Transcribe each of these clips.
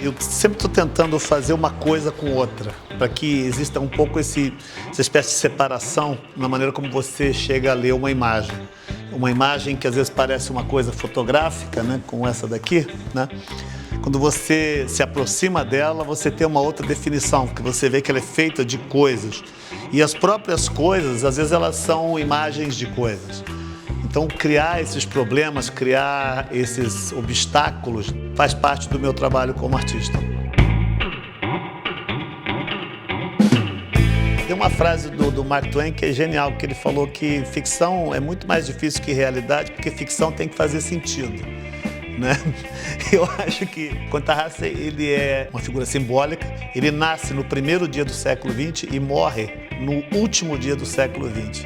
Eu sempre estou tentando fazer uma coisa com outra, para que exista um pouco essa espécie de separação na maneira como você chega a ler uma imagem. Uma imagem que às vezes parece uma coisa fotográfica, né, como essa daqui, né? Quando você se aproxima dela, você tem uma outra definição, porque você vê que ela é feita de coisas. E as próprias coisas, às vezes, elas são imagens de coisas. Então, criar esses problemas, criar esses obstáculos, faz parte do meu trabalho como artista. Tem uma frase do Mark Twain que é genial, que ele falou que ficção é muito mais difícil que realidade, porque ficção tem que fazer sentido, né? Eu acho que Conta-Raça, ele é uma figura simbólica. Ele nasce no primeiro dia do século XX e morre no último dia do século XX.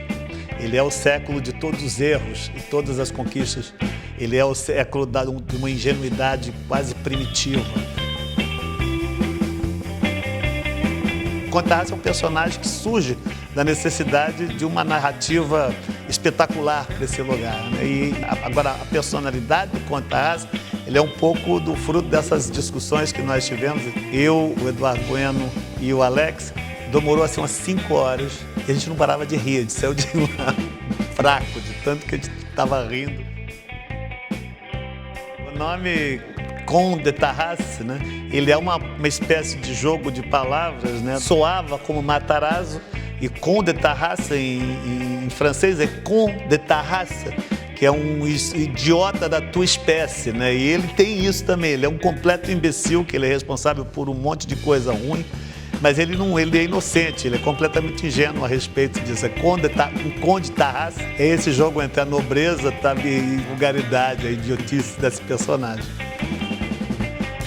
Ele é o século de todos os erros e todas as conquistas. Ele é o século de uma ingenuidade quase primitiva. Conta-Raça é um personagem que surge da necessidade de uma narrativa espetacular para esse lugar, né? E agora, a personalidade do Conta-Raça, ele é um pouco do fruto dessas discussões que nós tivemos. Eu, o Eduardo Bueno e o Alex, demorou assim umas 5 horas e a gente não parava de rir, a gente saiu de lá fraco, de tanto que a gente estava rindo. O nome Conde-Tarrasa, né? Ele é uma espécie de jogo de palavras, né? Soava como Matarazzo e Conde-Tarrasa em francês é Conde-Tarrasa, que é um idiota da tua espécie, né? E ele tem isso também, ele é um completo imbecil, que ele é responsável por um monte de coisa ruim, mas ele é inocente, ele é completamente ingênuo a respeito disso. O Conde-Tarrasa é esse jogo entre a nobreza e vulgaridade, a idiotice desse personagem.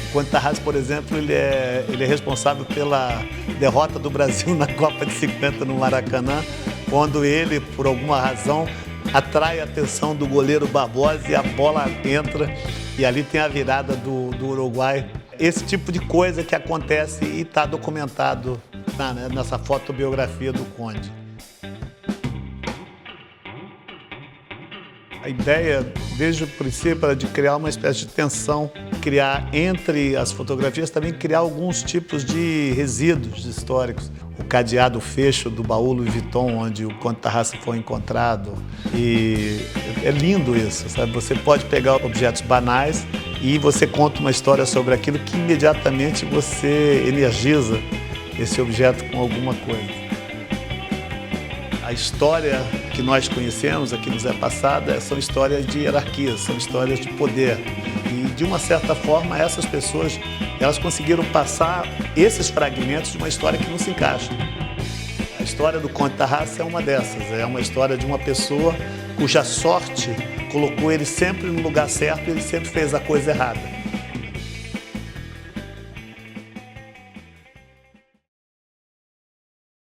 O Conde-Tarrasa, por exemplo, ele é responsável pela derrota do Brasil na Copa de 50 no Maracanã, quando ele, por alguma razão, atrai a atenção do goleiro Barbosa e a bola entra, e ali tem a virada do Uruguai. Esse tipo de coisa que acontece e está documentado nessa fotobiografia do Conde. A ideia, desde o princípio, era de criar uma espécie de tensão, criar entre as fotografias, também criar alguns tipos de resíduos históricos. O cadeado fecho do baú Louis Vuitton, onde o Conde-Tarrasa foi encontrado. E é lindo isso, sabe? Você pode pegar objetos banais e você conta uma história sobre aquilo que imediatamente você energiza esse objeto com alguma coisa. A história que nós conhecemos, a que nos é passada, são histórias de hierarquias, são histórias de poder. E, de uma certa forma, essas pessoas, elas conseguiram passar esses fragmentos de uma história que não se encaixa. A história do Conde-Tarrasa é uma dessas, é uma história de uma pessoa cuja sorte colocou ele sempre no lugar certo e ele sempre fez a coisa errada.